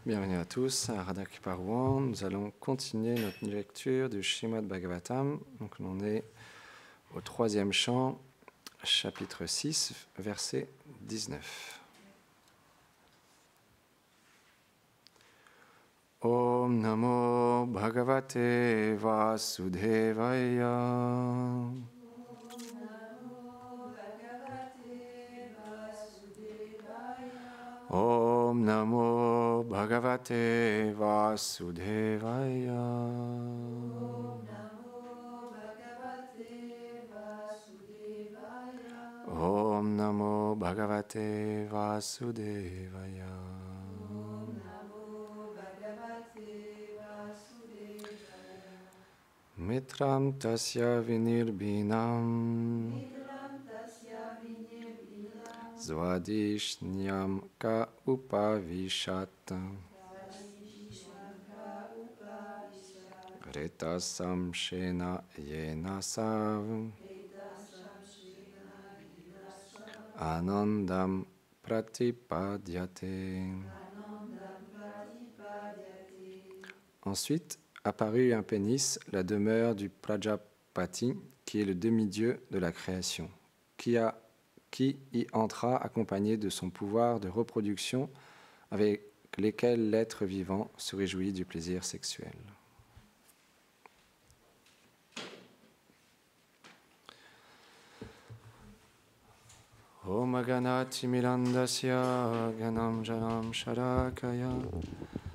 Bienvenue à tous à Radha Kripa-Rouen. Nous allons continuer notre lecture du Srimad Bhagavatam. Donc on est au 3e chant, chapitre 6, verset 19. Om Namo Bhagavate Vasudevaya. Om Namo Bhagavate Vasudevaya. Om Namo Bhagavate Vasudevaya. Mitram tasya vinirbhinam Svadishnyam ka upavishat Retasam shena yena sav Anandam pratipadyate. Ensuite apparut un pénis, la demeure du Prajapati, qui est le demi-dieu de la création, qui y entra accompagné de son pouvoir de reproduction avec lesquels l'être vivant se réjouit du plaisir sexuel. Om Ganati Milandasya Ganam Janam Sharakaya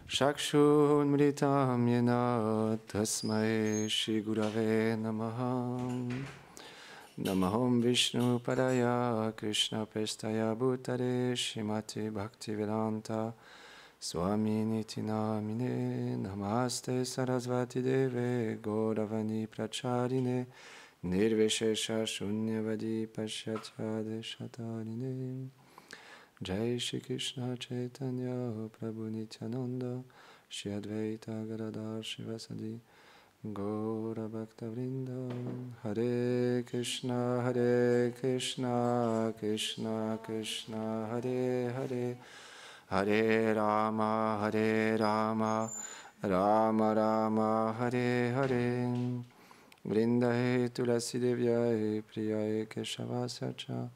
Shakshun Mritam Yena Tasmae Shri Gurave Namaha. Namaham Vishnu Padaya Krishna Pestaya Bhutare Shrimati Bhaktivedanta Swami Niti Namine Namaste Sarasvati Deve Gauravani Pracharine Nirvishesha Shunyavadi Pashyatya Deshatarine. Jai Shri Krishna Chaitanya Prabhu Nityananda Shri Advaita Gadadhar Shivasadi Gaura Bhakta Vrinda. Hare Krishna Krishna Krishna Hare Hare Hare Rama Rama Rama Hare Hare. Vrindahe Tulasi Devyaye Priyaye Keshavasya Cha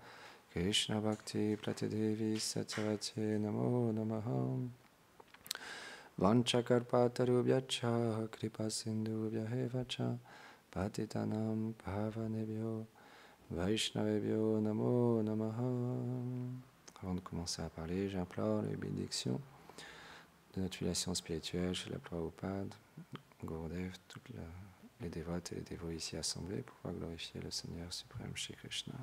Krishna Bhakti Pratidevi Satyavate Namo Namaha. Vanchakarpatarubhyacha Kripa Sindhubhyaeva Cha Patitanam Pavanebhyo Vaishnavebhyo Namo Namaha. Avant de commencer à parler, j'implore les bénédictions de notre filiation spirituelle chez la Prabhupada, Gurudev, toutes les dévotes et les dévots ici assemblés pour pouvoir glorifier le Seigneur suprême Shri Krishna.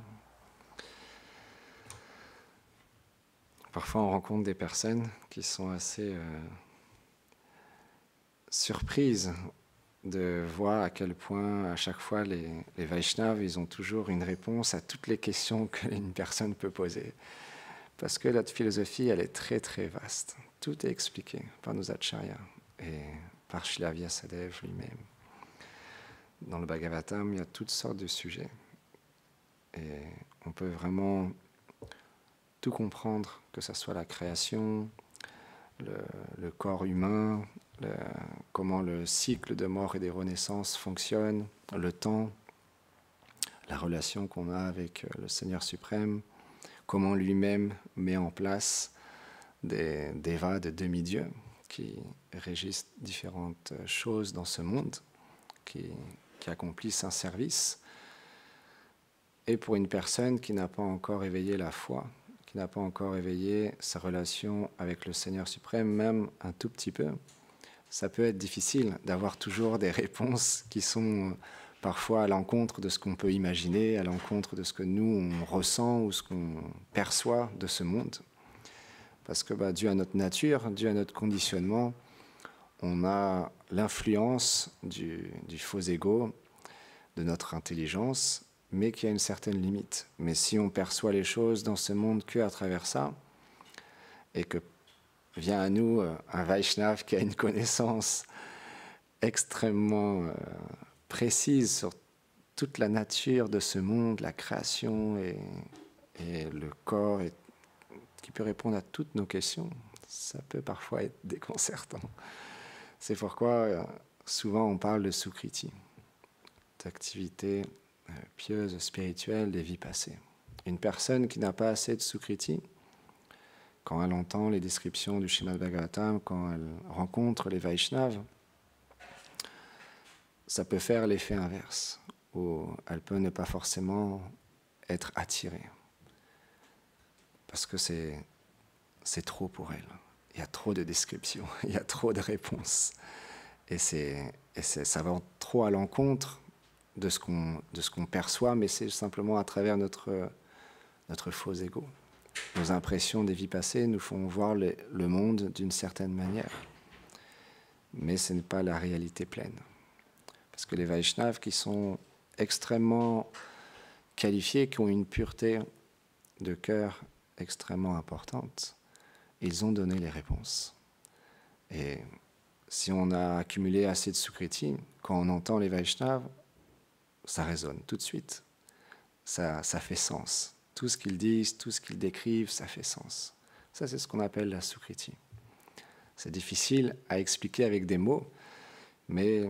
Parfois, on rencontre des personnes qui sont assez surprises de voir à quel point, à chaque fois, les Vaishnavas, ils ont toujours une réponse à toutes les questions qu'une personne peut poser. Parce que notre philosophie, elle est très, très vaste. Tout est expliqué par nos acharyas et par Srila Vyasadeva lui-même. Dans le Bhagavatam, il y a toutes sortes de sujets. Et on peut vraiment tout comprendre, que ce soit la création, le corps humain, comment le cycle de mort et des renaissances fonctionne, le temps, la relation qu'on a avec le Seigneur suprême, comment lui-même met en place des devas, de demi-dieux, qui régissent différentes choses dans ce monde, qui accomplissent un service. Et pour une personne qui n'a pas encore éveillé la foi, qui n'a pas encore éveillé sa relation avec le Seigneur suprême, même un tout petit peu, ça peut être difficile d'avoir toujours des réponses qui sont parfois à l'encontre de ce qu'on peut imaginer, à l'encontre de ce que nous, on ressent ou ce qu'on perçoit de ce monde. Parce que dû à notre nature, dû à notre conditionnement, on a l'influence du faux ego, de notre intelligence, mais qui a une certaine limite. Mais si on perçoit les choses dans ce monde qu'à travers ça, et que vient à nous un Vaishnav qui a une connaissance extrêmement précise sur toute la nature de ce monde, la création et le corps, et qui peut répondre à toutes nos questions, ça peut parfois être déconcertant. C'est pourquoi souvent on parle de Sukriti, d'activités pieuses, spirituelles des vies passées. Une personne qui n'a pas assez de Sukriti, quand elle entend les descriptions du Srimad Bhagavatam, quand elle rencontre les Vaishnavas, ça peut faire l'effet inverse, où elle peut ne pas forcément être attirée. Parce que c'est trop pour elle. Il y a trop de descriptions, il y a trop de réponses. Et ça va trop à l'encontre de ce qu'on perçoit, mais c'est simplement à travers notre faux ego. Nos impressions des vies passées nous font voir le monde d'une certaine manière. Mais ce n'est pas la réalité pleine. Parce que les Vaishnavas qui sont extrêmement qualifiés, qui ont une pureté de cœur extrêmement importante, ils ont donné les réponses. Et si on a accumulé assez de Sukriti, quand on entend les Vaishnavas, ça résonne tout de suite. Ça fait sens. Tout ce qu'ils disent, tout ce qu'ils décrivent, ça fait sens. Ça, c'est ce qu'on appelle la Sukriti. C'est difficile à expliquer avec des mots, mais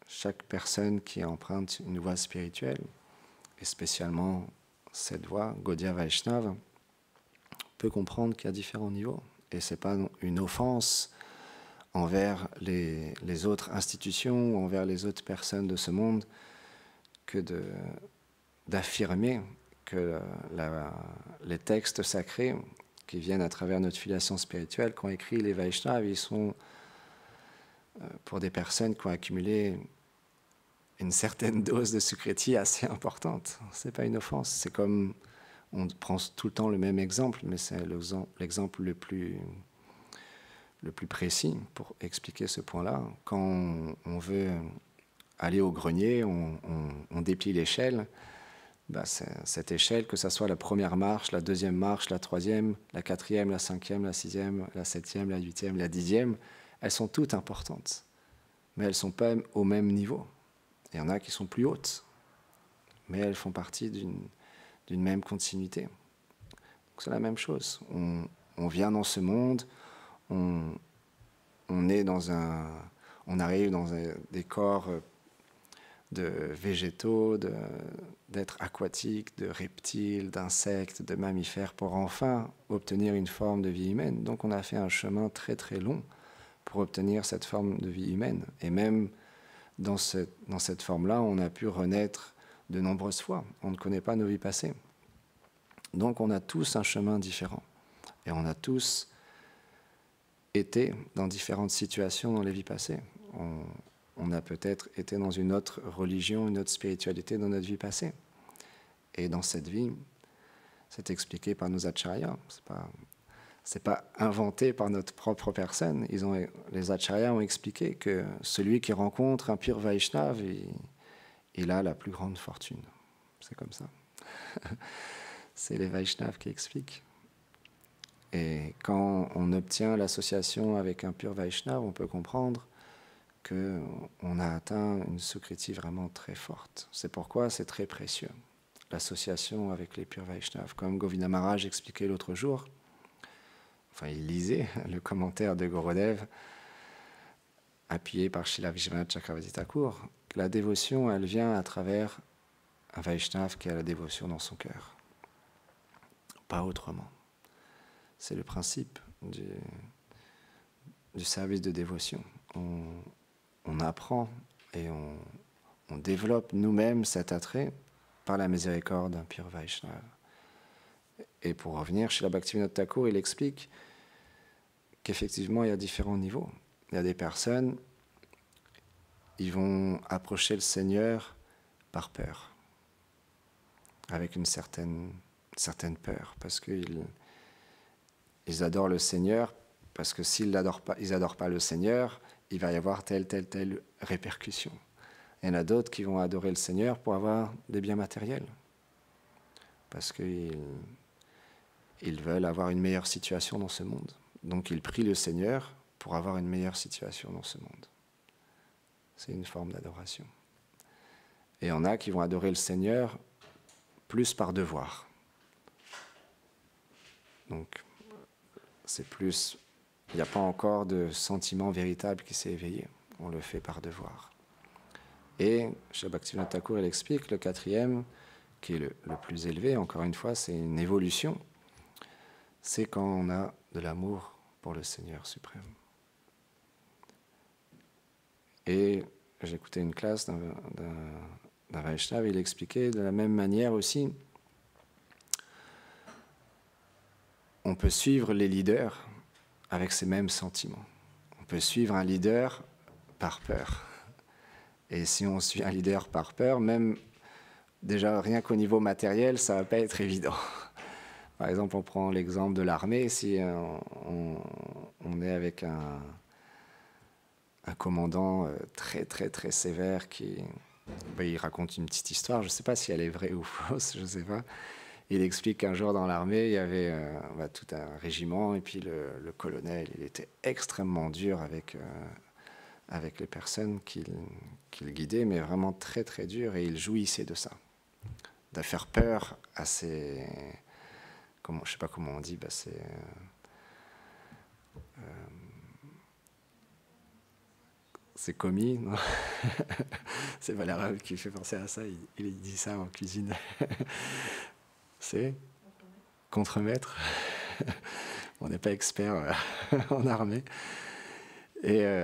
chaque personne qui emprunte une voie spirituelle, et spécialement cette voie, Gaudiya Vaishnava, peut comprendre qu'il y a différents niveaux. Et ce n'est pas une offense envers les autres institutions ou envers les autres personnes de ce monde que d'affirmer que les textes sacrés qui viennent à travers notre filiation spirituelle, qu'ont écrit les Vaishnavas, ils sont pour des personnes qui ont accumulé une certaine dose de Sukriti assez importante. Ce n'est pas une offense. C'est comme, on prend tout le temps le même exemple, mais c'est l'exemple le plus précis pour expliquer ce point-là. Quand on veut aller au grenier, on déplie l'échelle. Cette échelle, que ce soit la première marche, la deuxième marche, la troisième, la quatrième, la cinquième, la sixième, la septième, la huitième, la dixième, elles sont toutes importantes. Mais elles ne sont pas au même niveau. Il y en a qui sont plus hautes, mais elles font partie d'une même continuité. Donc c'est la même chose. On vient dans ce monde, on arrive dans des corps de végétaux, d'êtres aquatiques, de reptiles, d'insectes, de mammifères, pour enfin obtenir une forme de vie humaine. Donc on a fait un chemin très très long pour obtenir cette forme de vie humaine. Et même dans cette forme-là, on a pu renaître de nombreuses fois. On ne connaît pas nos vies passées. Donc on a tous un chemin différent. Et on a tous été dans différentes situations dans les vies passées. On a peut-être été dans une autre religion, une autre spiritualité dans notre vie passée. Et dans cette vie, c'est expliqué par nos acharyas. C'est pas inventé par notre propre personne. Les acharyas ont expliqué que celui qui rencontre un pur Vaishnava, il a la plus grande fortune. C'est comme ça. C'est les Vaishnavas qui expliquent. Et quand on obtient l'association avec un pur Vaishnava, on peut comprendre qu'on a atteint une Sukriti vraiment très forte. C'est pourquoi c'est très précieux, l'association avec les purs Vaishnavas. Comme Govinda Maharaj expliquait l'autre jour, il lisait le commentaire de Gurudev, appuyé par Srila Vishwanath Chakravarti Thakur, que la dévotion, elle vient à travers un Vaishnava qui a la dévotion dans son cœur. Pas autrement. C'est le principe du service de dévotion. On apprend et on développe nous-mêmes cet attrait par la miséricorde d'un pur Vaishnava. Et pour revenir, Srila Bhaktivinoda Thakur, il explique qu'effectivement, il y a différents niveaux. Il y a des personnes, ils vont approcher le Seigneur par peur, avec une certaine peur, parce qu'ils adorent le Seigneur, parce que s'ils n'adorent pas le Seigneur, il va y avoir telle répercussion. Il y en a d'autres qui vont adorer le Seigneur pour avoir des biens matériels, parce qu'ils veulent avoir une meilleure situation dans ce monde. Donc ils prient le Seigneur pour avoir une meilleure situation dans ce monde. C'est une forme d'adoration. Et il y en a qui vont adorer le Seigneur plus par devoir. Donc c'est plus il n'y a pas encore de sentiment véritable qui s'est éveillé. On le fait par devoir. Et chez Bhaktivinoda Thakur, il explique le quatrième, qui est le plus élevé, encore une fois, c'est une évolution. C'est quand on a de l'amour pour le Seigneur suprême. Et j'écoutais une classe d'un Vaishnava, il expliquait de la même manière aussi, on peut suivre les leaders avec ces mêmes sentiments. On peut suivre un leader par peur. Et si on suit un leader par peur, même déjà rien qu'au niveau matériel, ça ne va pas être évident. Par exemple, on prend l'exemple de l'armée. Si on est avec un commandant très très très sévère qui il raconte une petite histoire, je ne sais pas si elle est vraie ou fausse, je ne sais pas. Il explique qu'un jour dans l'armée, il y avait tout un régiment et puis le colonel, il était extrêmement dur avec les personnes qu'il guidait, mais vraiment très très dur, et il jouissait de ça, de faire peur à ses... je ne sais pas comment on dit, c'est commis, non? C'est pas l'arabe qui fait penser à ça, il dit ça en cuisine. C'est contremaître. On n'est pas expert en armée. Et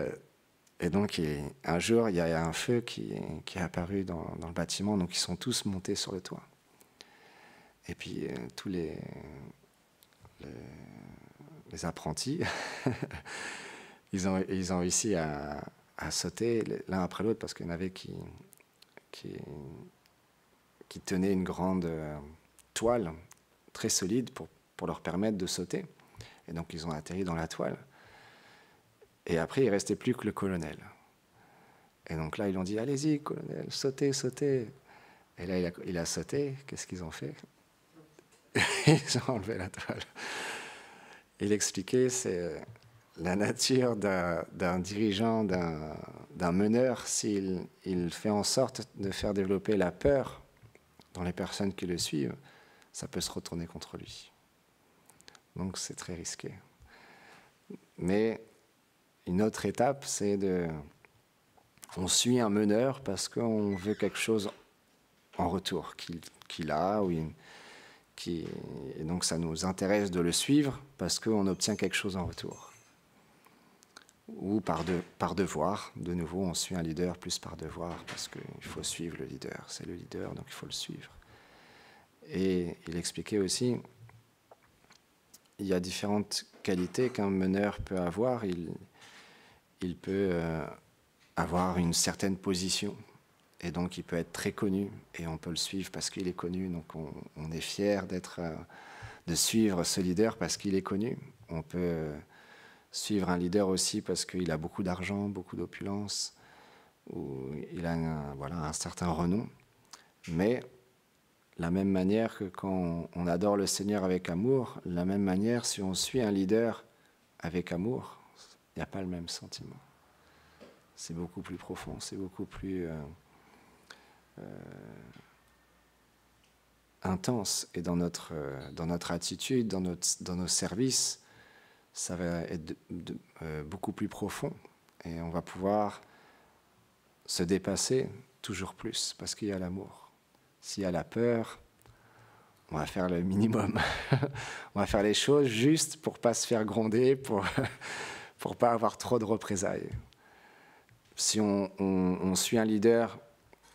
donc, un jour, il y a un feu qui est apparu dans le bâtiment, donc ils sont tous montés sur le toit. Et puis, tous les apprentis, ils ont réussi à sauter l'un après l'autre, parce qu'il y en avait qui tenaient une grande toile très solide pour leur permettre de sauter. Et donc, ils ont atterri dans la toile. Et après, il ne restait plus que le colonel. Et donc là, ils ont dit, allez-y, colonel, sautez, sautez. Et là, il a sauté. Qu'est-ce qu'ils ont fait? Ils ont enlevé la toile. Il expliquait, c'est la nature d'un dirigeant, d'un meneur, s'il fait en sorte de faire développer la peur dans les personnes qui le suivent, ça peut se retourner contre lui. Donc c'est très risqué. Mais une autre étape, c'est on suit un meneur parce qu'on veut quelque chose en retour qu'il a, et donc ça nous intéresse de le suivre parce qu'on obtient quelque chose en retour. Ou par devoir, de nouveau on suit un leader plus par devoir parce qu'il faut suivre le leader, c'est le leader donc il faut le suivre. Et il expliquait aussi, il y a différentes qualités qu'un meneur peut avoir. Il peut avoir une certaine position, et donc il peut être très connu, et on peut le suivre parce qu'il est connu, donc on est fier de suivre ce leader parce qu'il est connu. On peut suivre un leader aussi parce qu'il a beaucoup d'argent, beaucoup d'opulence, ou il a un certain renom. Mais la même manière que quand on adore le Seigneur avec amour, la même manière, si on suit un leader avec amour, il n'y a pas le même sentiment. C'est beaucoup plus profond, c'est beaucoup plus intense. Et dans notre attitude, dans nos services, ça va être beaucoup plus profond. Et on va pouvoir se dépasser toujours plus, parce qu'il y a l'amour. S'il y a la peur, on va faire le minimum. On va faire les choses juste pour ne pas se faire gronder, pour ne pas avoir trop de représailles. Si on suit un leader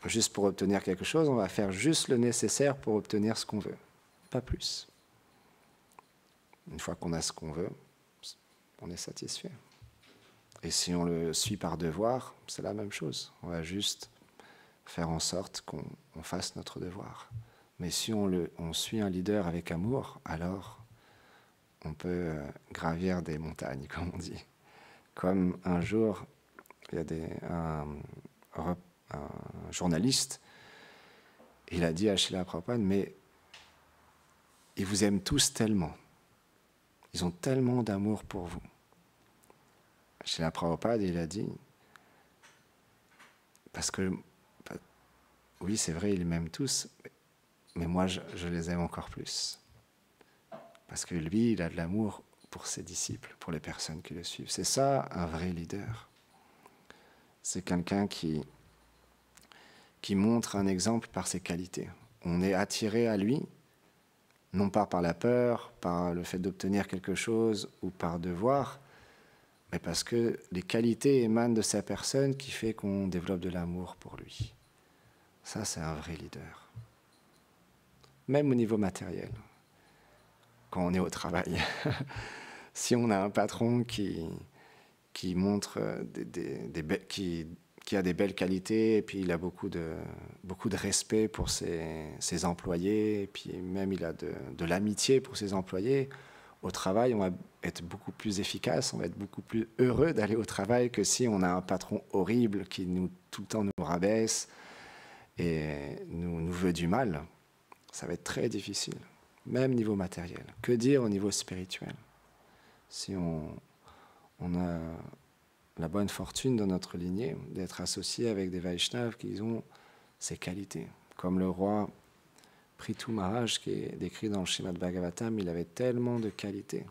juste pour obtenir quelque chose, on va faire juste le nécessaire pour obtenir ce qu'on veut, pas plus. Une fois qu'on a ce qu'on veut, on est satisfait. Et si on le suit par devoir, c'est la même chose. On va juste faire en sorte qu'on fasse notre devoir. Mais si on suit un leader avec amour, alors on peut gravir des montagnes, comme on dit. Comme un jour, il y a un journaliste, il a dit à Srila Prabhupada, mais ils vous aiment tous tellement. Ils ont tellement d'amour pour vous. Srila Prabhupada, il a dit, parce que, oui, c'est vrai, ils m'aiment tous, mais moi, je les aime encore plus. Parce que lui, il a de l'amour pour ses disciples, pour les personnes qui le suivent. C'est ça un vrai leader. C'est quelqu'un qui montre un exemple par ses qualités. On est attiré à lui, non pas par la peur, par le fait d'obtenir quelque chose ou par devoir, mais parce que les qualités émanent de sa personne qui fait qu'on développe de l'amour pour lui. Ça, c'est un vrai leader. Même au niveau matériel, quand on est au travail. Si on a un patron qui montre qui a des belles qualités, et puis il a beaucoup de respect pour ses employés, et puis même il a de l'amitié pour ses employés, au travail, on va être beaucoup plus efficace, on va être beaucoup plus heureux d'aller au travail que si on a un patron horrible qui tout le temps nous rabaisse et nous veut du mal. Ça va être très difficile, même niveau matériel. Que dire au niveau spirituel? Si on a la bonne fortune dans notre lignée d'être associé avec des Vaishnavas qui ont ces qualités. Comme le roi Prithu Maharaj, qui est décrit dans le Srimad Bhagavatam, il avait tellement de qualités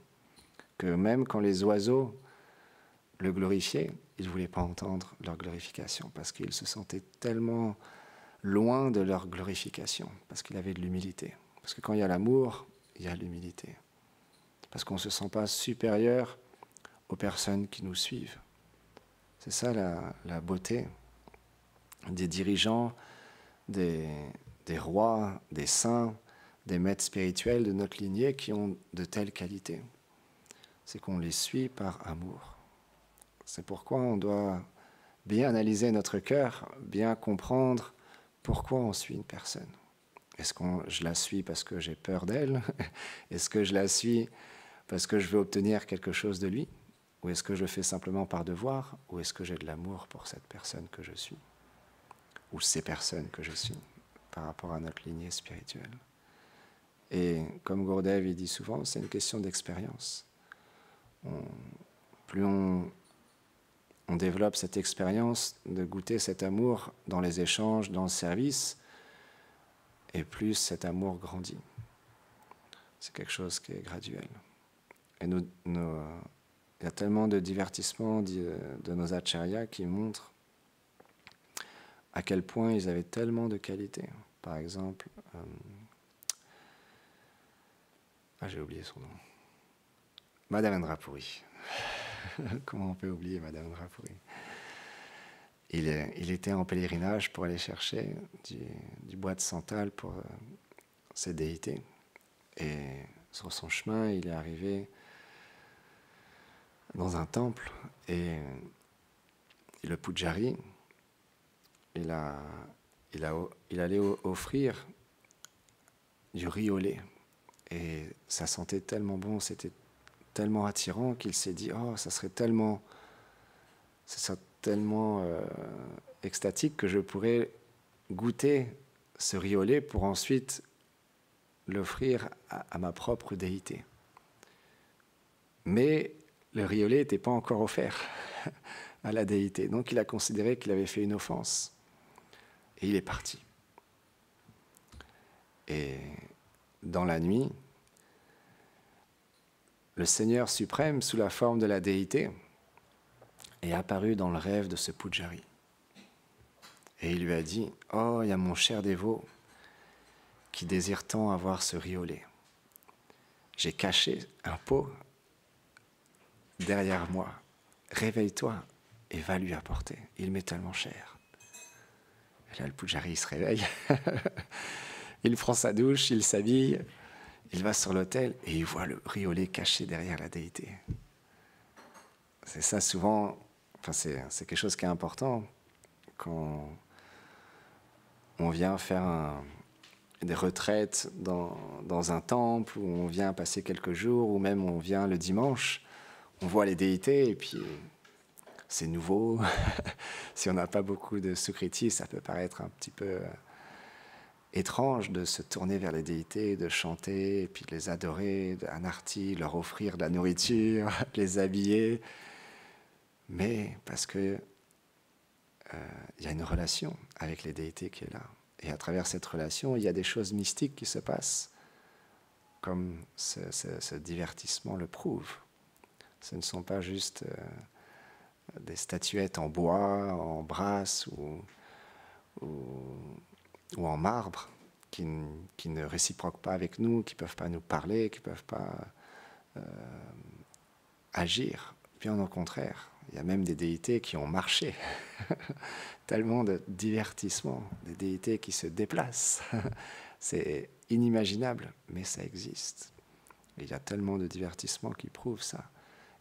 que même quand les oiseaux le glorifiaient, il ne voulait pas entendre leur glorification parce qu'il se sentait tellement loin de leur glorification, parce qu'il avait de l'humilité. Parce que quand il y a l'amour, il y a l'humilité. Parce qu'on ne se sent pas supérieur aux personnes qui nous suivent. C'est ça la beauté des dirigeants, des rois, des saints, des maîtres spirituels de notre lignée qui ont de telles qualités. C'est qu'on les suit par amour. C'est pourquoi on doit bien analyser notre cœur, bien comprendre pourquoi on suit une personne. Est-ce que je la suis parce que j'ai peur d'elle? Est-ce que je la suis parce que je veux obtenir quelque chose de lui? Ou est-ce que je le fais simplement par devoir? Ou est-ce que j'ai de l'amour pour cette personne que je suis? Ou ces personnes que je suis par rapport à notre lignée spirituelle? Et comme Gurudev il dit souvent, c'est une question d'expérience. Plus on développe cette expérience de goûter cet amour dans les échanges, dans le service, et plus cet amour grandit. C'est quelque chose qui est graduel. Et il y a tellement de divertissements de nos acharyas qui montrent à quel point ils avaient tellement de qualités. Par exemple, j'ai oublié son nom. Madhavendra Puri. Comment on peut oublier Madhavendra Puri? Il était en pèlerinage pour aller chercher du bois de santal pour ses déités. Et sur son chemin, il est arrivé dans un temple et le pujari, il allait offrir du riz au lait. Et ça sentait tellement bon, c'était tellement attirant qu'il s'est dit « Oh, ça serait tellement extatique que je pourrais goûter ce riz au lait pour ensuite l'offrir à ma propre déité. » Mais le riz au lait n'était pas encore offert à la déité. Donc il a considéré qu'il avait fait une offense. Et il est parti. Et dans la nuit, le Seigneur suprême, sous la forme de la déité, est apparu dans le rêve de ce pujari. Et il lui a dit « Oh, il y a mon cher dévot qui désire tant avoir ce riz au lait. J'ai caché un pot derrière moi. Réveille-toi et va lui apporter. Il m'est tellement cher. » Et là, le pujari se réveille. Il prend sa douche, il s'habille, il va sur l'autel et il voit le riz au lait caché derrière la déité. C'est ça souvent, c'est quelque chose qui est important quand on vient faire des retraites dans un temple, où on vient passer quelques jours, ou même on vient le dimanche, on voit les déités et puis c'est nouveau. Si on n'a pas beaucoup de sukriti, ça peut paraître un petit peu étrange de se tourner vers les déités, de chanter, et puis de les adorer, un arti, leur offrir de la nourriture, les habiller. Mais parce que il y a une relation avec les déités qui est là. Et à travers cette relation, il y a des choses mystiques qui se passent, comme ce divertissement le prouve. Ce ne sont pas juste des statuettes en bois, en brasse ou en marbre qui ne réciproquent pas avec nous, qui ne peuvent pas nous parler, qui ne peuvent pas agir. Bien au contraire, il y a même des déités qui ont marché. Tellement de divertissement, des déités qui se déplacent. C'est inimaginable, mais ça existe. Et il y a tellement de divertissements qui prouvent ça,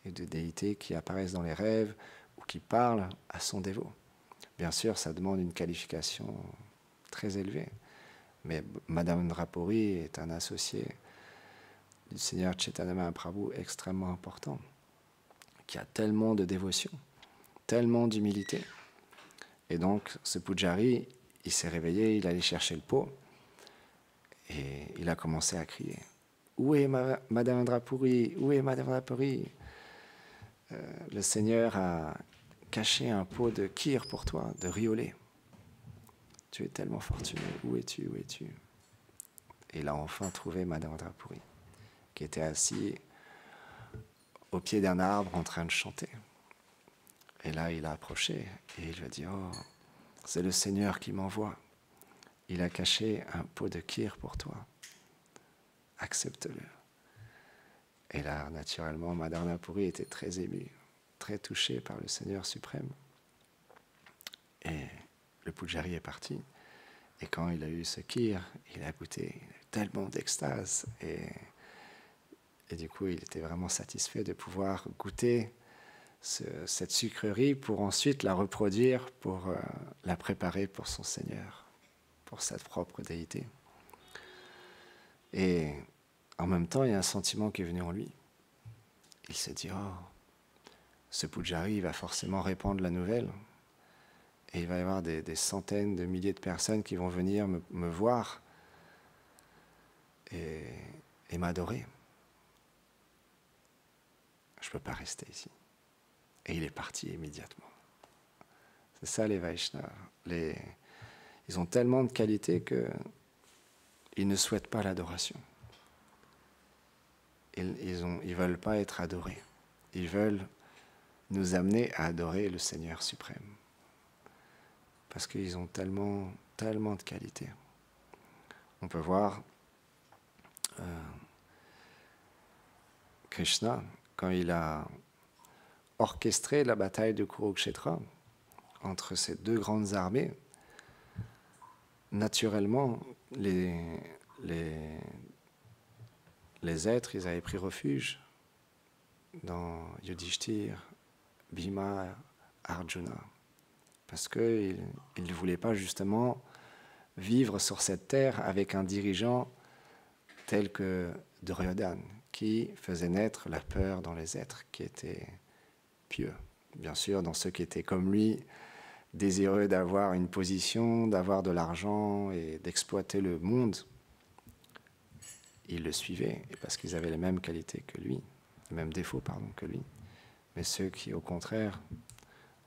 et de déités qui apparaissent dans les rêves ou qui parlent à son dévot. Bien sûr, ça demande une qualification très élevée, mais Madame Nrapuri est un associé du Seigneur Chaitanya Mahaprabhu extrêmement important, qui a tellement de dévotion, tellement d'humilité. Et donc, ce Pujari, il s'est réveillé, il allait chercher le pot, et il a commencé à crier. « Où est Madame Nrapuri? Où est Madame Nrapuri ?» Le Seigneur a caché un pot de kir pour toi, de riz au lait. Tu es tellement fortuné. Où es-tu? Où es-tu? Et il a enfin trouvé Madame Nrapuri, qui était assise au pied d'un arbre en train de chanter. Et là, il a approché et il lui a dit « Oh, c'est le Seigneur qui m'envoie. Il a caché un pot de kir pour toi. Accepte-le. » Et là, naturellement, Madame Nrapuri était très émue, très touchée par le Seigneur suprême. Et le Pujari est parti. Et quand il a eu ce kir, il a goûté tellement d'extase. Et du coup, il était vraiment satisfait de pouvoir goûter cette sucrerie pour ensuite la reproduire, pour la préparer pour son Seigneur, pour sa propre déité. Et en même temps, il y a un sentiment qui est venu en lui. Il s'est dit, oh, ce Pujari, il va forcément répandre la nouvelle. Et il va y avoir des centaines de milliers de personnes qui vont venir me voir et m'adorer. Je ne peux pas rester ici. Et il est parti immédiatement. C'est ça les Vaishnavas. Ils ont tellement de qualités qu'ils ne souhaitent pas l'adoration. Ils ne veulent pas être adorés. Ils veulent nous amener à adorer le Seigneur suprême. Parce qu'ils ont tellement, tellement de qualités. On peut voir Krishna, quand il a orchestré la bataille de Kurukshetra entre ces deux grandes armées, naturellement, les êtres, ils avaient pris refuge dans Yudhishthir, Bhima, Arjuna, parce qu'ils ne voulaient pas justement vivre sur cette terre avec un dirigeant tel que Duryodhana, qui faisait naître la peur dans les êtres qui étaient pieux. Bien sûr, dans ceux qui étaient comme lui, désireux d'avoir une position, d'avoir de l'argent et d'exploiter le monde, ils le suivaient parce qu'ils avaient les mêmes qualités que lui, les mêmes défauts, que lui. Mais ceux qui, au contraire,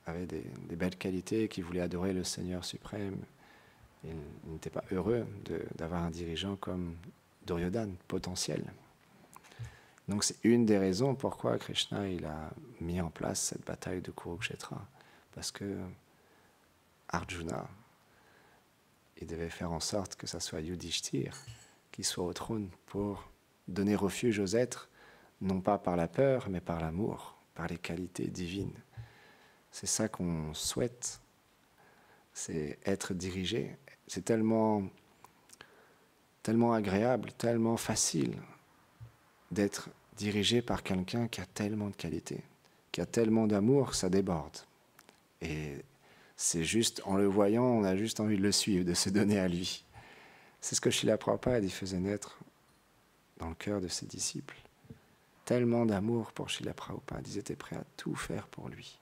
avaient des belles qualités, qui voulaient adorer le Seigneur suprême, ils n'étaient pas heureux d'avoir un dirigeant comme Duryodhana, potentiel. Donc c'est une des raisons pourquoi Krishna il a mis en place cette bataille de Kurukshetra. Parce que Arjuna, il devait faire en sorte que ça soit Yudhishthir qui soit au trône pour donner refuge aux êtres, non pas par la peur, mais par l'amour, par les qualités divines. C'est ça qu'on souhaite, c'est être dirigé. C'est tellement agréable, tellement facile d'être dirigé par quelqu'un qui a tellement de qualités, qui a tellement d'amour que ça déborde. Et c'est juste, en le voyant, on a juste envie de le suivre, de se donner à lui. C'est ce que Srila Prabhupada il faisait naître dans le cœur de ses disciples. Tellement d'amour pour Srila Prabhupada, ils étaient prêts à tout faire pour lui.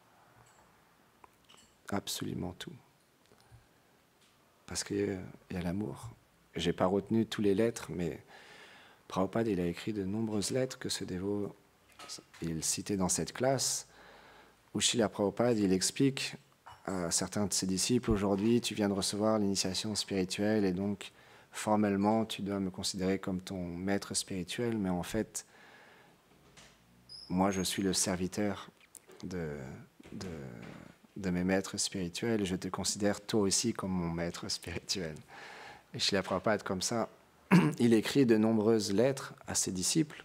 Absolument tout. Parce qu'il y a l'amour. Je n'ai pas retenu toutes les lettres, mais Prabhupada il a écrit de nombreuses lettres que ce dévot, il citait dans cette classe, où Srila Prabhupada il explique à certains de ses disciples, aujourd'hui tu viens de recevoir l'initiation spirituelle et donc formellement tu dois me considérer comme ton maître spirituel, mais en fait moi je suis le serviteur de, de, de mes maîtres spirituels et je te considère toi aussi comme mon maître spirituel. Et Srila Prabhupada, comme ça, il écrit de nombreuses lettres à ses disciples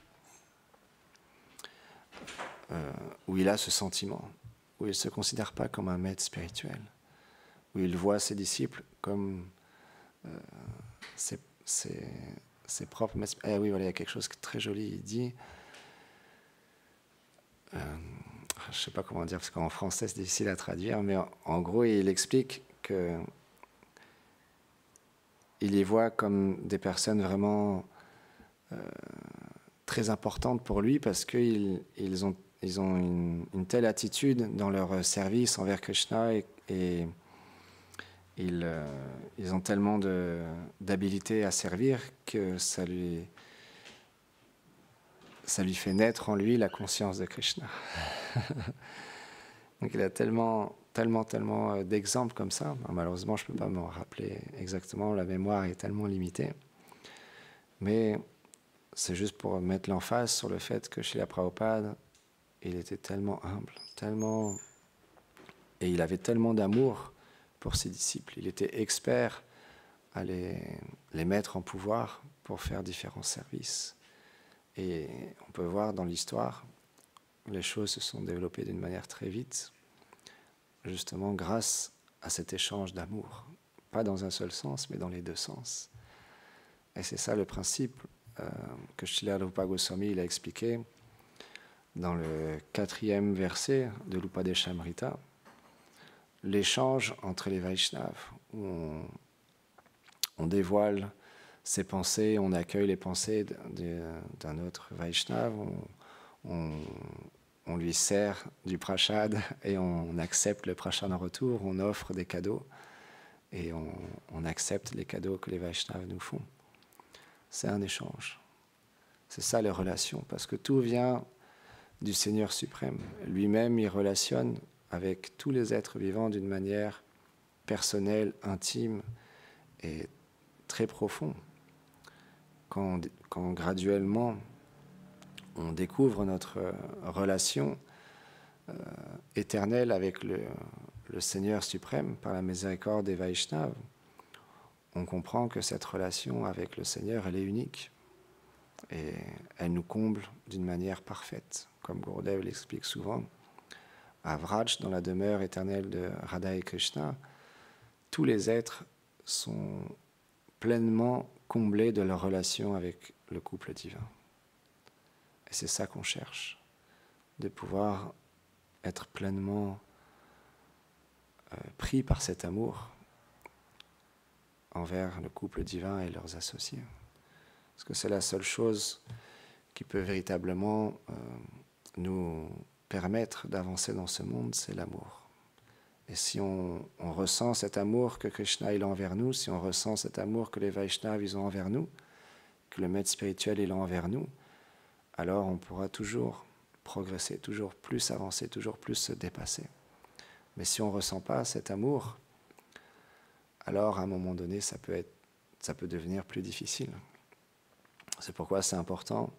où il a ce sentiment, où il ne se considère pas comme un maître spirituel, où il voit ses disciples comme ses propres maîtres. Eh oui, voilà, il y a quelque chose de très joli, il dit, je ne sais pas comment dire, parce qu'en français c'est difficile à traduire, mais en gros il explique que il les voit comme des personnes vraiment très importantes pour lui parce qu'ils ont une telle attitude dans leur service envers Krishna et ils ont tellement d'habilité à servir que ça lui fait naître en lui la conscience de Krishna. Donc il a tellement d'exemples comme ça. Alors, malheureusement, je ne peux pas m'en rappeler exactement, la mémoire est tellement limitée. Mais c'est juste pour mettre l'emphase sur le fait que Srila Prabhupada, il était tellement humble, et il avait tellement d'amour pour ses disciples. Il était expert à les mettre en pouvoir pour faire différents services. Et on peut voir dans l'histoire, les choses se sont développées d'une manière très vite, justement grâce à cet échange d'amour. Pas dans un seul sens, mais dans les deux sens. Et c'est ça le principe que Srila Rupa Goswami il a expliqué dans le 4e verset de l'Upadeshamrita, l'échange entre les Vaishnavas, où on dévoile ses pensées, on accueille les pensées d'un autre Vaishnava, on lui sert du prashad et on accepte le prashad en retour, on offre des cadeaux et on accepte les cadeaux que les Vaishnavas nous font. C'est un échange. C'est ça les relations, parce que tout vient du Seigneur suprême. Lui-même, il relationne avec tous les êtres vivants d'une manière personnelle, intime et très profonde. Quand graduellement on découvre notre relation éternelle avec le Seigneur suprême par la miséricorde des Vaishnavas, on comprend que cette relation avec le Seigneur, elle est unique et elle nous comble d'une manière parfaite. Comme Gurudev l'explique souvent, à Vraj, dans la demeure éternelle de Radha et Krishna, tous les êtres sont pleinement comblés de leur relation avec le couple divin. Et c'est ça qu'on cherche, de pouvoir être pleinement pris par cet amour envers le couple divin et leurs associés. Parce que c'est la seule chose qui peut véritablement nous permettre d'avancer dans ce monde, c'est l'amour. Et si on ressent cet amour que Krishna il a envers nous, si on ressent cet amour que les Vaishnavas ils ont envers nous, que le maître spirituel il a envers nous, alors on pourra toujours progresser, toujours plus avancer, toujours plus se dépasser. Mais si on ne ressent pas cet amour, alors à un moment donné, ça peut devenir plus difficile. C'est pourquoi c'est important,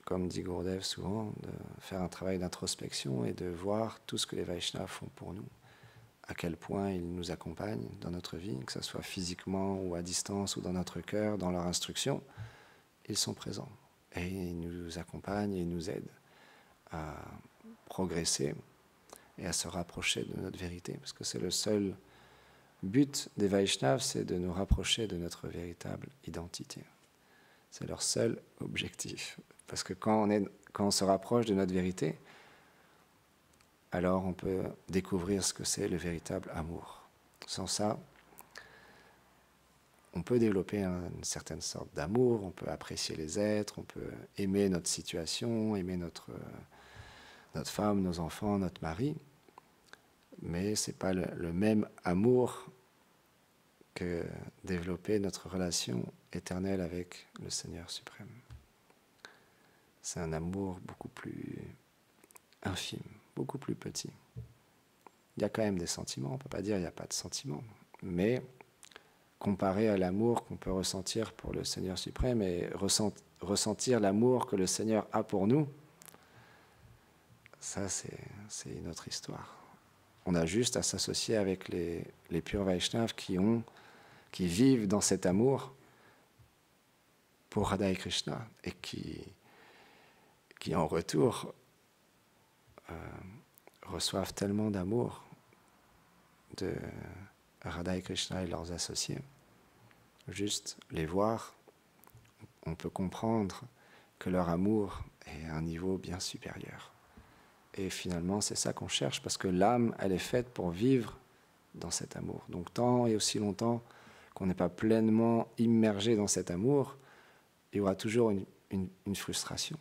comme dit Gurudev souvent, de faire un travail d'introspection et de voir tout ce que les Vaishnavas font pour nous, à quel point ils nous accompagnent dans notre vie, que ce soit physiquement ou à distance ou dans notre cœur, dans leur instruction, ils sont présents. Et ils nous accompagnent et ils nous aident à progresser et à se rapprocher de notre vérité. Parce que c'est le seul but des Vaishnavas, c'est de nous rapprocher de notre véritable identité. C'est leur seul objectif. Parce que quand on se rapproche de notre vérité, alors on peut découvrir ce que c'est le véritable amour. Sans ça, on peut développer une certaine sorte d'amour, on peut apprécier les êtres, on peut aimer notre situation, aimer notre femme, nos enfants, notre mari, mais ce n'est pas le même amour que développer notre relation éternelle avec le Seigneur suprême. C'est un amour beaucoup plus infime, beaucoup plus petit. Il y a quand même des sentiments, on ne peut pas dire qu'il n'y a pas de sentiments, mais comparé à l'amour qu'on peut ressentir pour le Seigneur suprême et ressentir l'amour que le Seigneur a pour nous, ça c'est une autre histoire. On a juste à s'associer avec les purs Vaishnavas qui vivent dans cet amour pour Radha et Krishna et qui en retour reçoivent tellement d'amour de Radha et Krishna et leurs associés. Juste les voir, on peut comprendre que leur amour est à un niveau bien supérieur. Et finalement, c'est ça qu'on cherche, parce que l'âme, elle est faite pour vivre dans cet amour. Donc tant et aussi longtemps qu'on n'est pas pleinement immergé dans cet amour, il y aura toujours une frustration.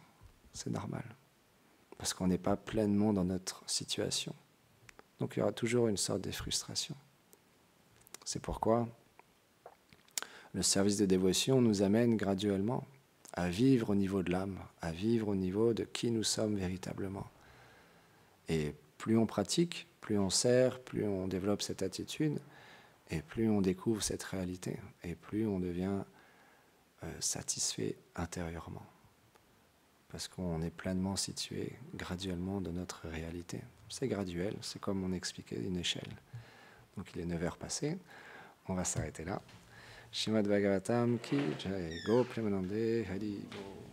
C'est normal. Parce qu'on n'est pas pleinement dans notre situation. Donc il y aura toujours une sorte de frustration. C'est pourquoi le service de dévotion nous amène graduellement à vivre au niveau de l'âme, à vivre au niveau de qui nous sommes véritablement. Et plus on pratique, plus on sert, plus on développe cette attitude, et plus on découvre cette réalité, et plus on devient satisfait intérieurement. Parce qu'on est pleinement situé graduellement dans notre réalité. C'est graduel, c'est comme on expliquait, une échelle. Donc il est 9h passé, on va s'arrêter là. Shrimad Bhagavatam ki jai, Go Premanande Hari Bo.